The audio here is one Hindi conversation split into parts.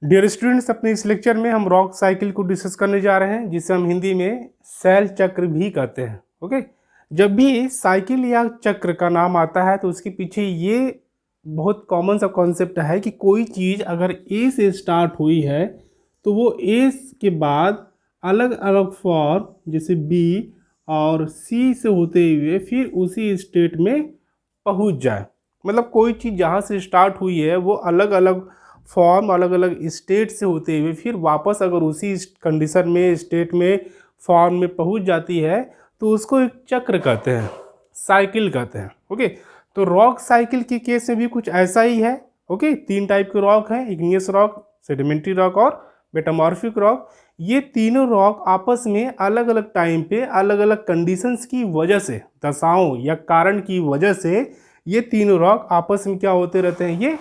डियर स्टूडेंट्स, अपने इस लेक्चर में हम रॉक साइकिल को डिस्कस करने जा रहे हैं, जिसे हम हिंदी में शैल चक्र भी कहते हैं। ओके, जब भी साइकिल या चक्र का नाम आता है तो उसके पीछे ये बहुत कॉमन सा कॉन्सेप्ट है कि कोई चीज़ अगर ए से स्टार्ट हुई है तो वो ए के बाद अलग अलग फॉर्म जैसे बी और सी से होते हुए फिर उसी स्टेट में पहुंच जाए। मतलब कोई चीज़ जहाँ से स्टार्ट हुई है वो अलग अलग फॉर्म अलग अलग स्टेट से होते हुए फिर वापस अगर उसी कंडीशन में स्टेट में फॉर्म में पहुंच जाती है तो उसको एक चक्र कहते हैं, साइकिल कहते हैं। ओके, तो रॉक साइकिल के केस में भी कुछ ऐसा ही है। ओके, तीन टाइप के रॉक हैं, इग्नियस रॉक, सेडिमेंट्री रॉक और मेटामॉर्फिक रॉक। ये तीनों रॉक आपस में अलग अलग टाइम पे अलग अलग कंडीशंस की वजह से, दशाओं या कारण की वजह से ये तीनों रॉक आपस में क्या होते रहते हैं, ये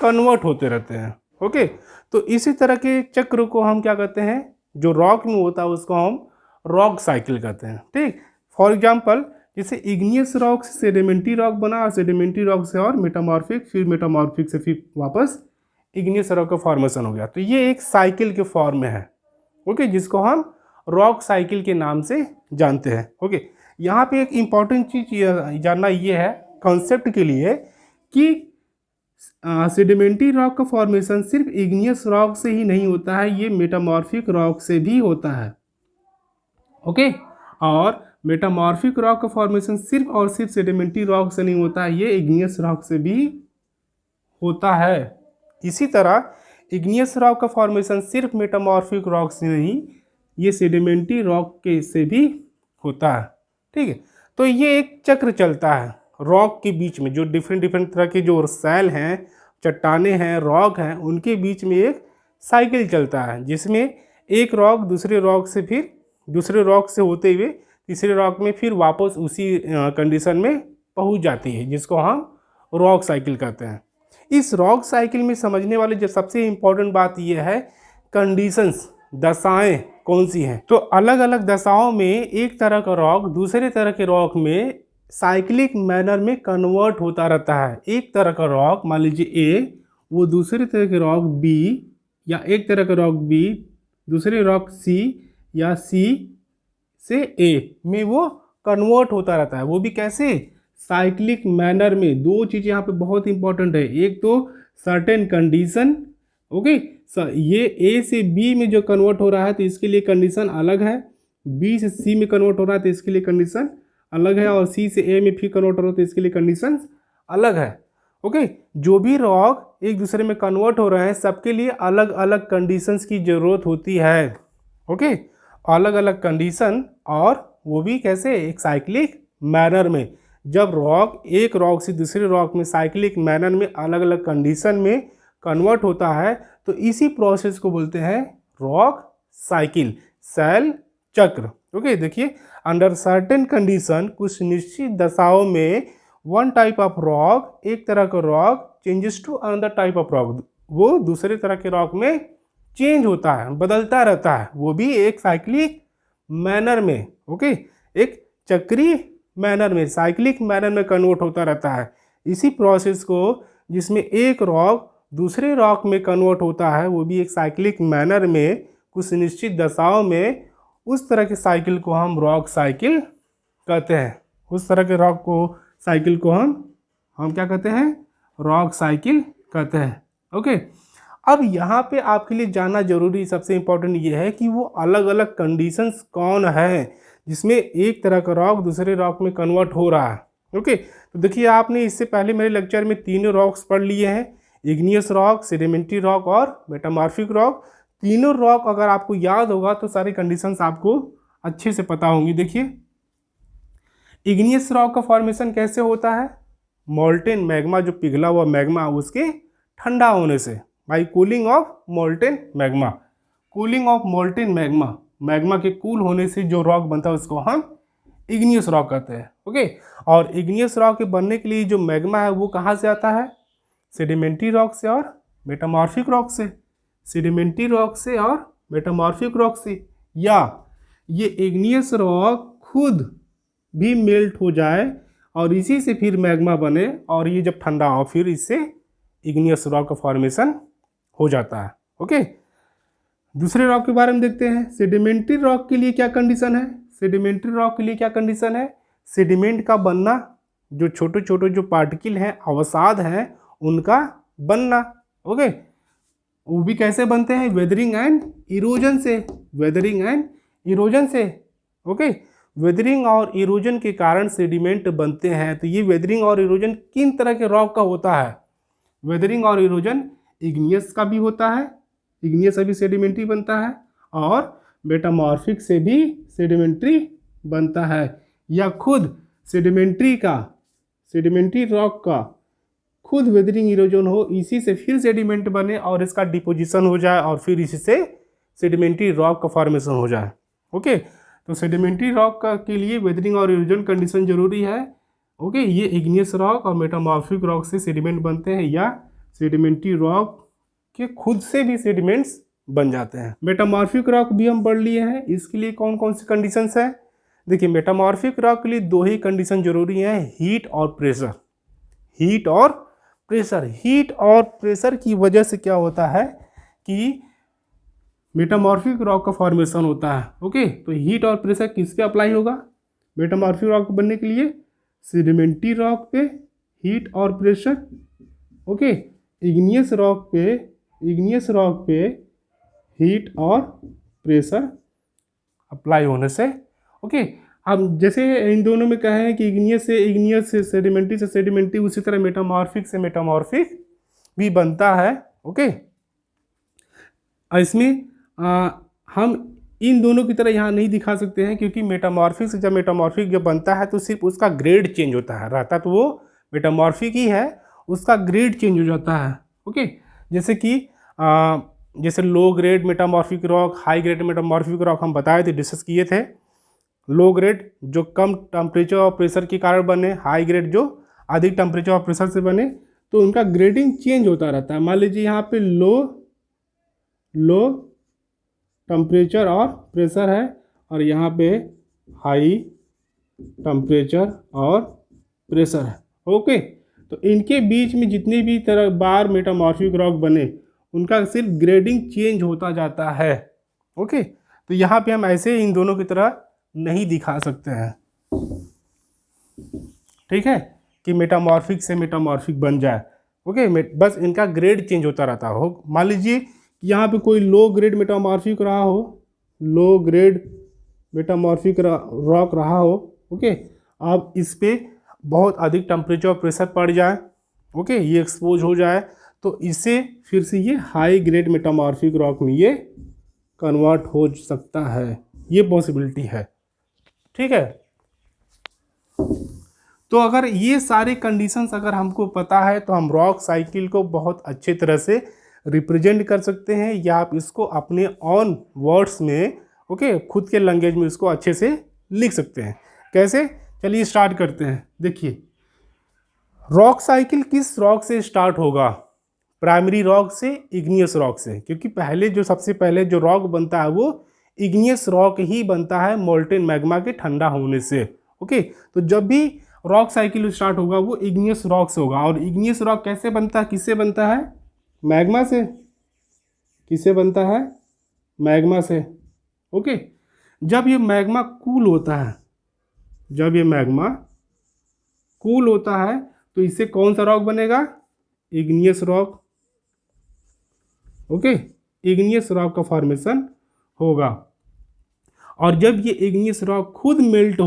कन्वर्ट होते रहते हैं। ओके, तो इसी तरह के चक्र को हम क्या कहते हैं, जो रॉक में होता है उसको हम रॉक साइकिल कहते हैं। ठीक, फॉर एग्जांपल जैसे इग्नियस रॉक से सेडिमेंट्री रॉक बना और सेडिमेंट्री रॉक से और मेटामॉर्फिक, फिर मेटामॉर्फिक से फिर वापस इग्नियस रॉक का फॉर्मेशन हो गया। तो ये एक साइकिल के फॉर्म में है। ओके, जिसको हम रॉक साइकिल के नाम से जानते हैं। ओके, यहाँ पे एक इम्पॉर्टेंट चीज़ जानना ये है कॉन्सेप्ट के लिए कि सेडिमेंट्री रॉक का फॉर्मेशन सिर्फ इग्नियस रॉक से ही नहीं होता है, ये मेटामॉर्फिक रॉक से भी होता है। ओके, और मेटामॉर्फिक रॉक का फॉर्मेशन सिर्फ और सिर्फ सेडिमेंट्री रॉक से नहीं होता है, ये इग्नियस रॉक से भी होता है। इसी तरह इग्नियस रॉक का फॉर्मेशन सिर्फ मेटामॉर्फिक रॉक से नहीं, ये सेडिमेंट्री रॉक के से भी होता है। ठीक है, तो ये एक चक्र चलता है रॉक के बीच में, जो डिफरेंट डिफरेंट तरह के जो शैल हैं, चट्टाने हैं, रॉक हैं, उनके बीच में एक साइकिल चलता है, जिसमें एक रॉक दूसरे रॉक से फिर दूसरे रॉक से होते हुए तीसरे रॉक में फिर वापस उसी कंडीशन में पहुंच जाती है, जिसको हम रॉक साइकिल कहते हैं। इस रॉक साइकिल में समझने वाली जो सबसे इम्पोर्टेंट बात यह है कंडीशंस, दशाएं कौन सी हैं। तो अलग अलग दशाओं में एक तरह का रॉक दूसरे तरह के रॉक में साइक्लिक मैनर में कन्वर्ट होता रहता है। एक तरह का रॉक मान लीजिए ए, वो दूसरे तरह के रॉक बी, या एक तरह का रॉक बी दूसरे रॉक सी, या सी से ए में वो कन्वर्ट होता रहता है। वो भी कैसे, साइक्लिक मैनर में। दो चीज़ें यहाँ पे बहुत इंपॉर्टेंट है, एक तो सर्टेन कंडीशन। ओके, ये ए से बी में जो कन्वर्ट हो रहा है तो इसके लिए कंडीशन अलग है, बी से सी में कन्वर्ट हो रहा है तो इसके लिए कंडीशन अलग है, और सी से ए में फिर कन्वर्ट हो रहा है तो इसके लिए कंडीशन अलग है। ओके, जो भी रॉक एक दूसरे में कन्वर्ट हो रहे हैं सबके लिए अलग अलग कंडीशंस की ज़रूरत होती है। ओके, अलग अलग कंडीशन, और वो भी कैसे, एक साइक्लिक मैनर में। जब रॉक एक रॉक से दूसरे रॉक में साइक्लिक मैनर में अलग अलग कंडीशन में कन्वर्ट होता है तो इसी प्रोसेस को बोलते हैं रॉक साइकिल, शैल चक्र। ओके, देखिए, अंडर सर्टेन कंडीशन, कुछ निश्चित दशाओं में वन टाइप ऑफ रॉक, एक तरह का rock changes to another type of rock, वो दूसरे तरह के रॉक में चेंज होता है, बदलता रहता है, वो भी एक साइक्लिक मैनर में। ओके, एक चक्रीय मैनर में, साइक्लिक मैनर में कन्वर्ट होता रहता है। इसी प्रोसेस को जिसमें एक रॉक दूसरे रॉक में कन्वर्ट होता है, वो भी एक साइक्लिक मैनर में कुछ निश्चित दशाओं में, उस तरह के साइकिल को हम रॉक साइकिल कहते हैं। उस तरह के रॉक को साइकिल को हम क्या कहते हैं, रॉक साइकिल कहते हैं। ओके, अब यहाँ पे आपके लिए जानना जरूरी सबसे इम्पोर्टेंट ये है कि वो अलग अलग कंडीशंस कौन है जिसमें एक तरह का रॉक दूसरे रॉक में कन्वर्ट हो रहा है। ओके, तो देखिए, आपने इससे पहले मेरे लेक्चर में तीनों रॉक्स पढ़ लिए हैं, इग्नियस रॉक, सेडिमेंट्री रॉक और मेटामॉर्फिक रॉक। तीनों रॉक अगर आपको याद होगा तो सारी कंडीशंस आपको अच्छे से पता होंगी। देखिए, इग्नियस रॉक का फॉर्मेशन कैसे होता है, मोल्टेन मैग्मा, जो पिघला हुआ मैग्मा उसके ठंडा होने से, by cooling of molten magma. Cooling of molten magma, magma के कूल होने से जो रॉक बनता है उसको हम इग्नियस रॉक कहते हैं। ओके, और इग्नियस रॉक के बनने के लिए जो मैग्मा है वो कहाँ से आता है, सेडिमेंट्री रॉक से और मेटामॉर्फिक रॉक से, सेडिमेंट्री रॉक से और मेटामॉर्फिक रॉक से, या ये इग्नियस रॉक खुद भी मेल्ट हो जाए और इसी से फिर मैग्मा बने, और ये जब ठंडा हो फिर इससे इग्नियस रॉक का फॉर्मेशन हो जाता है। ओके, दूसरे रॉक के बारे में देखते हैं। सेडिमेंट्री रॉक के लिए क्या कंडीशन है? सेडिमेंट्री रॉक के लिए क्या कंडीशन है? सेडिमेंट का बनना, जो छोटे छोटे जो पार्टिकल हैं, अवसाद हैं, उनका बनना। ओके, वो भी कैसे बनते हैं? वेदरिंग एंड इरोजन से। वेदरिंग एंड इरोजन से। ओके, वेदरिंग और इरोजन के कारण सेडिमेंट बनते हैं। तो ये वेदरिंग और इरोजन किन तरह के रॉक का होता है? वेदरिंग और इरोजन इग्नियस का भी होता है, इग्नियस से भी सेडिमेंट्री बनता है, और मेटामॉर्फिक से भी सेडिमेंट्री बनता है, या खुद सेडिमेंट्री रॉक का खुद वेदरिंग इरोजन हो, इसी से फिर सेडिमेंट बने और इसका डिपोजिशन हो जाए और फिर इसी से सेडिमेंट्री रॉक का फॉर्मेशन हो जाए। ओके, तो सेडिमेंट्री रॉक का के लिए वेदरिंग और इरोजन कंडीशन जरूरी है। ओके, ये इग्नियस रॉक और मेटामॉर्फिक रॉक से सेडिमेंट बनते हैं, या सेडिमेंट्री रॉक के खुद से भी सेडिमेंट्स बन जाते हैं। मेटामॉर्फिक रॉक भी हम पढ़ लिए हैं। इसके लिए कौन कौन सी कंडीशंस है? देखिए, मेटामॉर्फिक रॉक के लिए दो ही कंडीशन जरूरी है, हीट और प्रेशर। हीट और प्रेशर। हीट और प्रेशर की वजह से क्या होता है कि मेटामॉर्फिक रॉक का फॉर्मेशन होता है। ओके, तो हीट और प्रेशर किस पे अप्लाई होगा? मेटामॉर्फिक रॉक बनने के लिए सेडिमेंट्री रॉक पे हीट और प्रेशर। ओके, इग्नियस रॉक पे हीट और प्रेशर अप्लाई होने से। ओके, अब जैसे इन दोनों में कहा है कि इग्नियस से सेडिमेंट्री, उसी तरह मेटामॉर्फिक से मेटामॉर्फिक भी बनता है। ओके, इसमें हम इन दोनों की तरह यहाँ नहीं दिखा सकते हैं, क्योंकि मेटामॉर्फिक से जब मेटामॉर्फिक जब बनता है तो सिर्फ उसका ग्रेड चेंज होता है, रहता तो वो मेटामॉर्फिक ही है, उसका ग्रेड चेंज हो जाता है। ओके, जैसे कि जैसे low grade metamorphic rock, high grade metamorphic rock हम बताए थे, डिस्कस किए थे। लो ग्रेड जो कम टेम्परेचर और प्रेशर के कारण बने, हाई ग्रेड जो अधिक टेम्परेचर और प्रेशर से बने, तो उनका ग्रेडिंग चेंज होता रहता है। मान लीजिए यहाँ पे लो टेम्परेचर और प्रेशर है, और यहाँ पे हाई टेम्परेचर और प्रेशर है। ओके, तो इनके बीच में जितने भी तरह बार मेटामॉर्फिक रॉक बने, उनका सिर्फ ग्रेडिंग चेंज होता जाता है। ओके, तो यहाँ पे हम ऐसे इन दोनों की तरह नहीं दिखा सकते हैं, ठीक है, कि मेटामॉर्फिक से मेटामॉर्फिक बन जाए। ओके, बस इनका ग्रेड चेंज होता रहता हो। मान लीजिए कि यहाँ पे कोई लो ग्रेड मेटामॉर्फिक रहा हो, लो ग्रेड मेटामॉर्फिक रॉक रहा हो। ओके, अब इस पे बहुत अधिक टेम्परेचर और प्रेशर पड़ जाए, ओके, ये एक्सपोज हो जाए, तो इससे फिर से ये हाई ग्रेड मेटामॉर्फिक रॉक में ये कन्वर्ट हो सकता है, ये पॉसिबिलिटी है, ठीक है। तो अगर ये सारे कंडीशंस अगर हमको पता है तो हम रॉक साइकिल को बहुत अच्छे तरह से रिप्रेजेंट कर सकते हैं, या आप इसको अपने ऑन वर्ड्स में, ओके, खुद के लैंग्वेज में इसको अच्छे से लिख सकते हैं। कैसे? चलिए स्टार्ट करते हैं। देखिए, रॉक साइकिल किस रॉक से स्टार्ट होगा? प्राइमरी रॉक से, इग्नियस रॉक से, क्योंकि सबसे पहले जो रॉक बनता है वो इग्नियस रॉक ही बनता है, मोल्टेन मैग्मा के ठंडा होने से। ओके, तो जब भी रॉक साइकिल स्टार्ट होगा वो इग्नियस रॉक से होगा। और इग्नियस रॉक कैसे बनता है, किससे बनता है? मैग्मा से। किससे बनता है? मैग्मा से। ओके, जब ये मैग्मा कूल होता है तो इससे कौन सा रॉक बनेगा? Igneous rock. Okay, igneous rock का फॉर्मेशन होगा, और जब ये इग्नियस रॉक खुद मेल्ट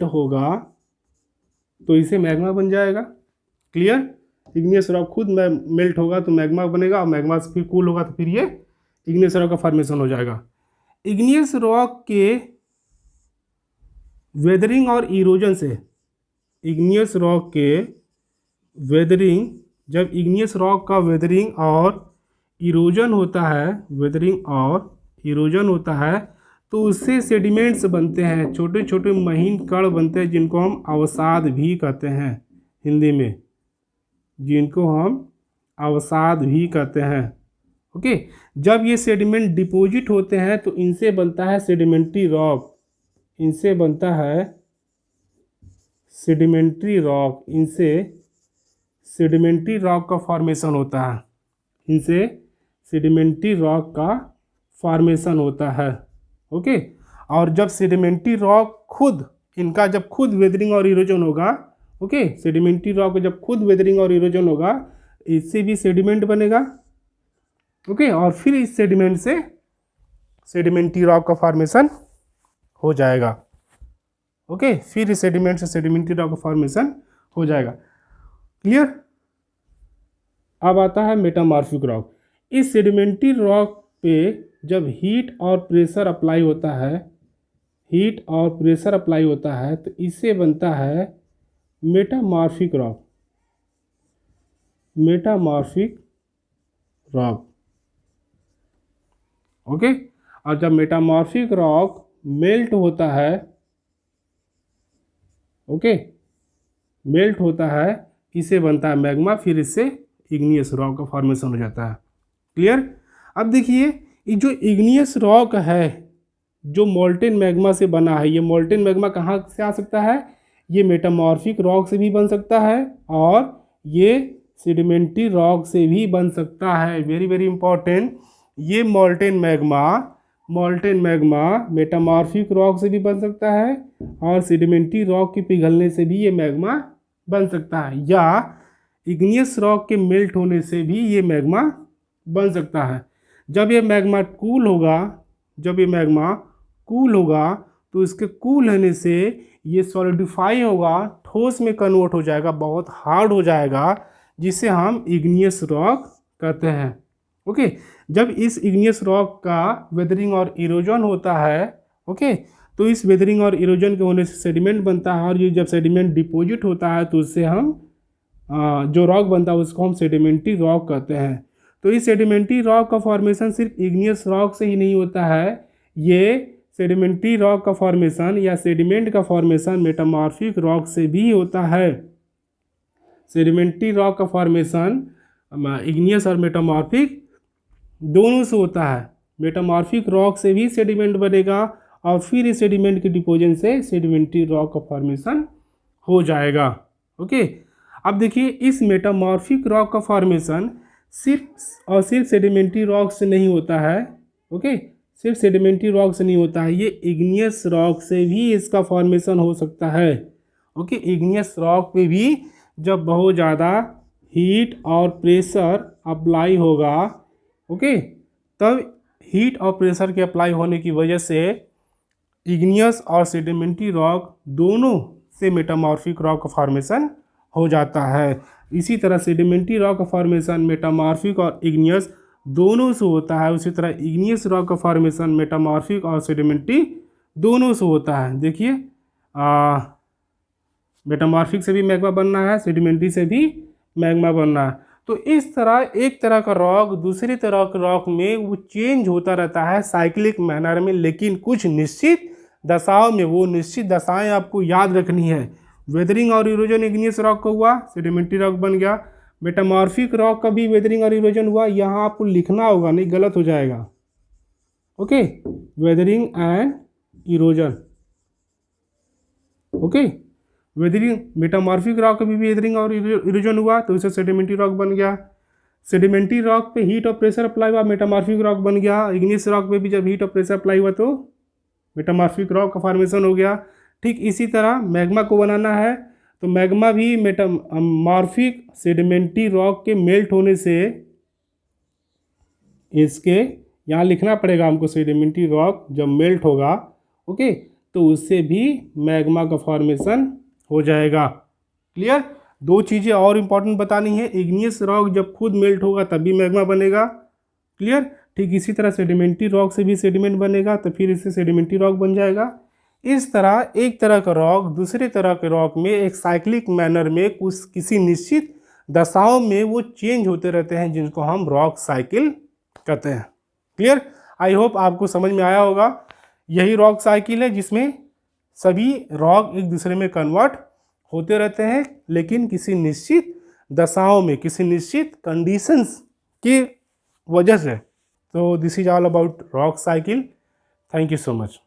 होगा तो इसे मैग्मा बन जाएगा। क्लियर? इग्नियस रॉक खुद मेल्ट होगा तो मैग्मा बनेगा, और मैग्मा से फिर कूल होगा तो फिर ये इग्नियस रॉक का फॉर्मेशन हो जाएगा। इग्नियस रॉक के वेदरिंग और इरोजन से, इग्नियस रॉक के वेदरिंग, जब इग्नियस रॉक का वेदरिंग और इरोजन होता है तो उससे सेडिमेंट्स बनते हैं, छोटे छोटे महीन कण बनते हैं, जिनको हम अवसाद भी कहते हैं हिंदी में, जिनको हम अवसाद भी कहते हैं। ओके, जब ये सेडिमेंट डिपॉजिट होते हैं तो इनसे बनता है सेडिमेंट्री रॉक, इनसे सेडिमेंट्री रॉक का फॉर्मेशन होता है, इनसे सेडिमेंट्री रॉक का फॉर्मेशन होता है। ओके, और जब सेडिमेंट्री रॉक खुद इनका जब खुद वेदरिंग और इरोजन होगा, ओके, सेडिमेंट्री रॉक जब खुद वेदरिंग और इरोजन होगा, इससे भी सेडिमेंट बनेगा। ओके, और फिर इस सेडिमेंट से सेडिमेंट्री रॉक का फॉर्मेशन हो जाएगा। ओके, फिर इस सेडिमेंट से सेडिमेंट्री रॉक का फॉर्मेशन हो जाएगा। क्लियर? अब आता है मेटामॉर्फिक रॉक। इस सेडिमेंट्री रॉक पे जब हीट और प्रेशर अप्लाई होता है, हीट और प्रेशर अप्लाई होता है, तो इससे बनता है metamorphic rock. Metamorphic rock. Okay, और जब मेटामॉर्फिक रॉक मेल्ट होता है, ओके, मेल्ट होता है, इसे बनता है मैग्मा, फिर इससे इग्नियस रॉक का फॉर्मेशन हो जाता है। क्लियर? अब देखिए, ये जो इग्नियस रॉक है जो मोल्टेन मैग्मा से बना है, ये मोल्टेन मैग्मा कहाँ से आ सकता है? ये मेटामॉर्फिक रॉक से भी बन सकता है और ये सेडिमेंट्री रॉक से भी बन सकता है। वेरी वेरी इंपॉर्टेंट, ये मोल्टेन मैग्मा मेटामॉर्फिक रॉक से भी बन सकता है और सेडिमेंट्री रॉक के पिघलने से भी ये मैग्मा बन सकता है, या इग्नियस रॉक के मेल्ट होने से भी ये मैग्मा बन सकता है। जब ये मैग्मा कूल होगा, तो इसके कूल होने से ये सॉलिडिफाई होगा, ठोस में कन्वर्ट हो जाएगा, बहुत हार्ड हो जाएगा, जिसे हम इग्नियस रॉक कहते हैं। ओके, जब इस इग्नियस रॉक का वेदरिंग और इरोजन होता है, ओके, तो इस वेदरिंग और इरोजन के होने से सेडिमेंट बनता है, और ये जब सेडिमेंट डिपॉजिट होता है तो उससे हम जो रॉक बनता है उसको हम सेडिमेंट्री रॉक कहते हैं। तो इस सेडिमेंट्री रॉक का फॉर्मेशन सिर्फ इग्नियस रॉक से ही नहीं होता है, ये सेडिमेंट्री रॉक का फॉर्मेशन या सेडिमेंट का फॉर्मेशन मेटामॉर्फिक रॉक से भी होता है। सेडिमेंट्री रॉक का फॉर्मेशन इग्नियस और मेटामॉर्फिक दोनों से होता है। मेटामॉर्फिक रॉक से भी सेडिमेंट बनेगा और फिर इस सेडिमेंट के डिपोजन से सेडिमेंट्री रॉक का फॉर्मेशन हो जाएगा। ओके, अब देखिए, इस मेटामॉर्फिक रॉक का फॉर्मेशन सिर्फ और सिर्फ सेडिमेंट्री रॉक से नहीं होता है। ओके, सिर्फ सेडिमेंट्री रॉक से नहीं होता है, ये इग्नियस रॉक से भी इसका फॉर्मेशन हो सकता है। ओके, इग्नियस रॉक पे भी जब बहुत ज़्यादा हीट और प्रेशर अप्लाई होगा, ओके, तब हीट और प्रेशर के अप्लाई होने की वजह से इग्नियस और सेडिमेंट्री रॉक दोनों से मेटामॉर्फिक रॉक का फॉर्मेशन हो जाता है। इसी तरह सेडिमेंट्री रॉक का फॉर्मेशन मेटामॉर्फिक और इग्नियस दोनों से होता है, उसी तरह इग्नियस रॉक का फॉर्मेशन मेटामॉर्फिक और सेडिमेंट्री दोनों से होता है। देखिए, मेटामॉर्फिक से भी मैग्मा बनना है, सेडिमेंट्री से भी मैग्मा बनना है। तो इस तरह एक तरह का रॉक दूसरी तरह के रॉक में वो चेंज होता रहता है साइक्लिक मैनर में, लेकिन कुछ निश्चित दशाओं में, वो निश्चित दशाएं आपको याद रखनी है। वेदरिंग और इरोजन इग्नियस रॉक का हुआ, सेडिमेंट्री रॉक बन गया। मेटामॉर्फिक रॉक का भी वेदरिंग और इरोजन हुआ, यहाँ आपको लिखना होगा, नहीं गलत हो जाएगा। Okay, weathering and erosion. Okay, weathering metamorphic rock का भी वेदरिंग और इरोजन हुआ तो इसे सेडिमेंट्री रॉक बन गया। सेडिमेंट्री रॉक पे हीट और प्रेशर अप्लाई हुआ, मेटामॉर्फिक रॉक बन गया। इग्नियस रॉक पे भी जब हीट और प्रेशर अप्लाई हुआ तो मेटामॉर्फिक रॉक का फॉर्मेशन हो गया। ठीक इसी तरह मैग्मा को बनाना है तो मैग्मा भी मेटामॉर्फिक सेडिमेंट्री रॉक के मेल्ट होने से, इसके यहाँ लिखना पड़ेगा हमको, सेडिमेंट्री रॉक जब मेल्ट होगा, ओके, तो उससे भी मैग्मा का फॉर्मेशन हो जाएगा। क्लियर? दो चीज़ें और इम्पॉर्टेंट बतानी है, इग्नियस रॉक जब खुद मेल्ट होगा तभी मैग्मा बनेगा। क्लियर? ठीक इसी तरह सेडिमेंट्री रॉक से भी सेडिमेंट बनेगा तो फिर इससे सेडिमेंट्री रॉक बन जाएगा। इस तरह एक तरह का रॉक दूसरे तरह के रॉक में एक साइक्लिक मैनर में कुछ किसी निश्चित दशाओं में वो चेंज होते रहते हैं, जिनको हम रॉक साइकिल कहते हैं। क्लियर? आई होप आपको समझ में आया होगा। यही रॉक साइकिल है जिसमें सभी रॉक एक दूसरे में कन्वर्ट होते रहते हैं, लेकिन किसी निश्चित दशाओं में, किसी निश्चित कंडीशंस की वजह से। तो this is all about rock cycle. Thank you so much.